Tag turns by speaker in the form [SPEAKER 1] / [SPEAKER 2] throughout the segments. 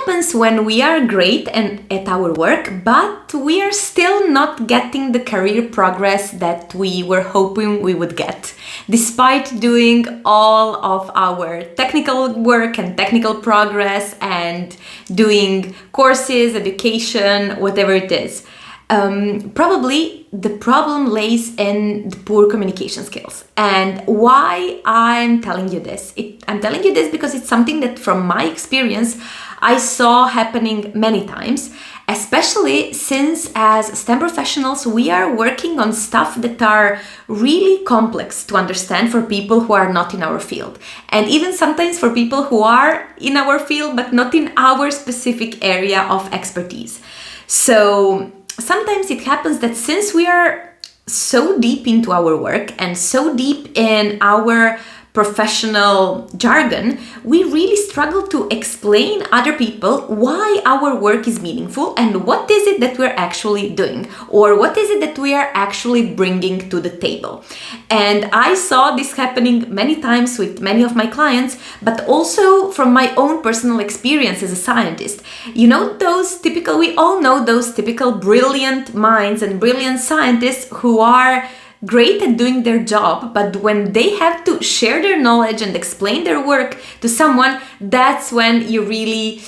[SPEAKER 1] happens when we are great and at our work, but we are still not getting the career progress that we were hoping we would get, despite doing all of our technical work and technical progress and doing courses, education, whatever it is. Probably the problem lays in the poor communication skills. And why I'm telling you this? I'm telling you this because it's something that from my experience I saw happening many times, especially since as STEM professionals we are working on stuff that are really complex to understand for people who are not in our field, and even sometimes for people who are in our field but not in our specific area of expertise. So sometimes it happens that since we are so deep into our work and so deep in our professional jargon, we really struggle to explain other people why our work is meaningful and what is it that we're actually doing, or what is it that we are actually bringing to the table. And I saw this happening many times with many of my clients, but also from my own personal experience as a scientist. You know, we all know those typical brilliant minds and brilliant scientists who are great at doing their job, but when they have to share their knowledge and explain their work to someone, that's when you really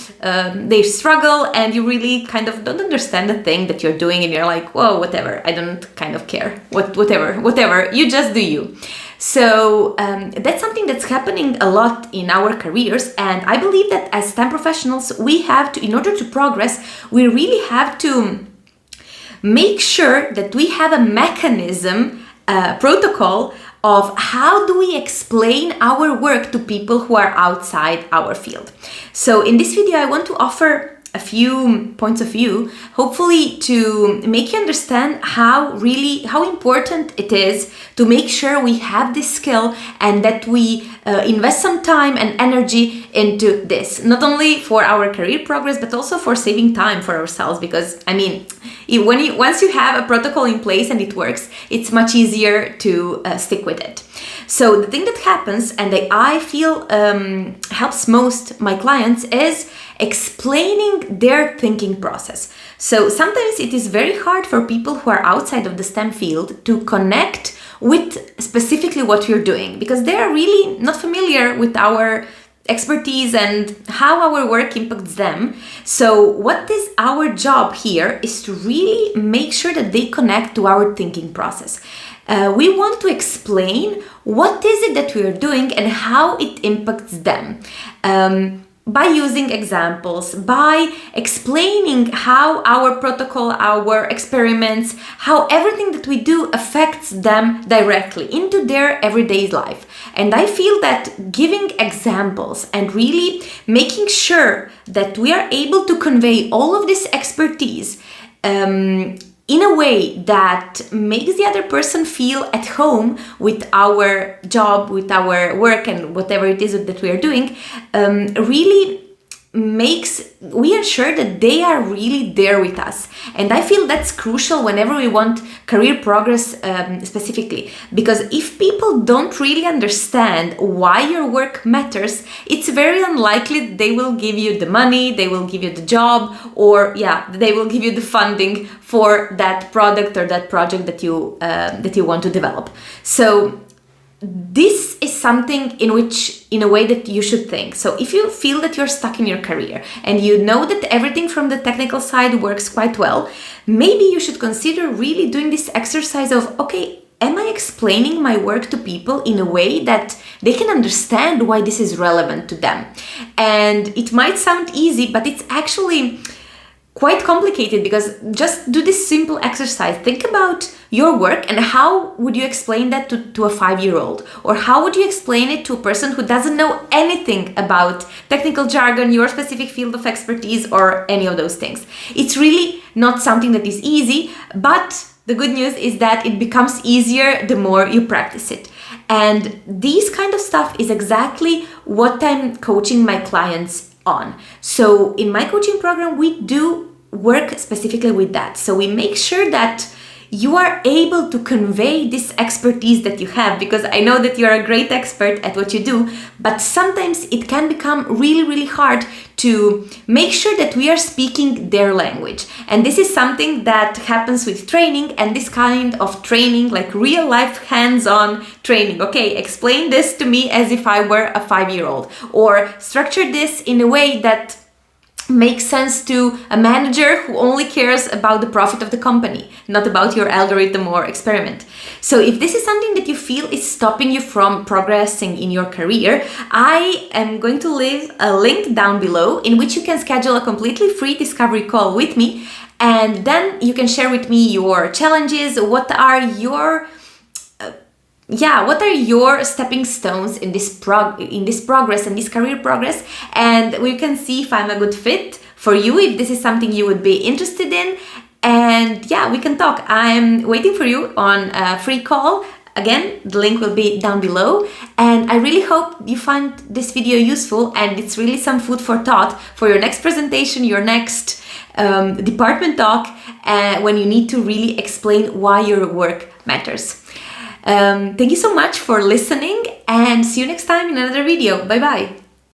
[SPEAKER 1] they struggle and you really kind of don't understand the thing that you're doing, and you're like, whoa, whatever, I don't kind of care, whatever, you just do you. So that's something that's happening a lot in our careers, and I believe that as STEM professionals we have to, in order to progress, we really have to make sure that we have a mechanism, protocol of how do we explain our work to people who are outside our field. So in this video I want to offer a few points of view, hopefully to make you understand how important it is to make sure we have this skill and that we invest some time and energy into this, not only for our career progress but also for saving time for ourselves, because I mean, once you have a protocol in place and it works, it's much easier to stick with it. So the thing that happens, and that I feel helps most my clients, is explaining their thinking process. So sometimes it is very hard for people who are outside of the STEM field to connect with specifically what we're doing, because they are really not familiar with our expertise and how our work impacts them. So what is our job here is to really make sure that they connect to our thinking process. We want to explain what is it that we are doing and how it impacts them. By using examples, by explaining how our protocol, our experiments, how everything that we do affects them directly into their everyday life. And I feel that giving examples and really making sure that we are able to convey all of this expertise in a way that makes the other person feel at home with our job, with our work, and whatever it is that we are doing, really we ensure that they are really there with us. And I feel that's crucial whenever we want career progress specifically, because if people don't really understand why your work matters, it's very unlikely that they will give you the money, they will give you the job, or they will give you the funding for that product or that project that you want to develop. So this is something in a way that you should think. So if you feel that you're stuck in your career and you know that everything from the technical side works quite well, maybe you should consider really doing this exercise of, okay, am I explaining my work to people in a way that they can understand why this is relevant to them? And it might sound easy, but it's actually quite complicated, because just do this simple exercise. Think about your work and how would you explain that to a 5-year-old, or how would you explain it to a person who doesn't know anything about technical jargon, your specific field of expertise, or any of those things. It's really not something that is easy, but the good news is that it becomes easier the more you practice it. And this kind of stuff is exactly what I'm coaching my clients on. So in my coaching program, we do work specifically with that. So we make sure that you are able to convey this expertise that you have, because I know that you're a great expert at what you do, but sometimes it can become really, really hard to make sure that we are speaking their language. And this is something that happens with training, and this kind of training, like real life hands-on training. Okay, explain this to me as if I were a 5-year-old, or structure this in a way that makes sense to a manager who only cares about the profit of the company, not about your algorithm or experiment. So if this is something that you feel is stopping you from progressing in your career, I am going to leave a link down below in which you can schedule a completely free discovery call with me, and then you can share with me your challenges. What are your stepping stones in this progress and this career progress, and we can see if I'm a good fit for you, if this is something you would be interested in, and yeah, we can talk. I'm waiting for you on a free call. Again, the link will be down below, and I really hope you find this video useful and it's really some food for thought for your next presentation, your next department talk, when you need to really explain why your work matters. Thank you so much for listening, and see you next time in another video. Bye bye.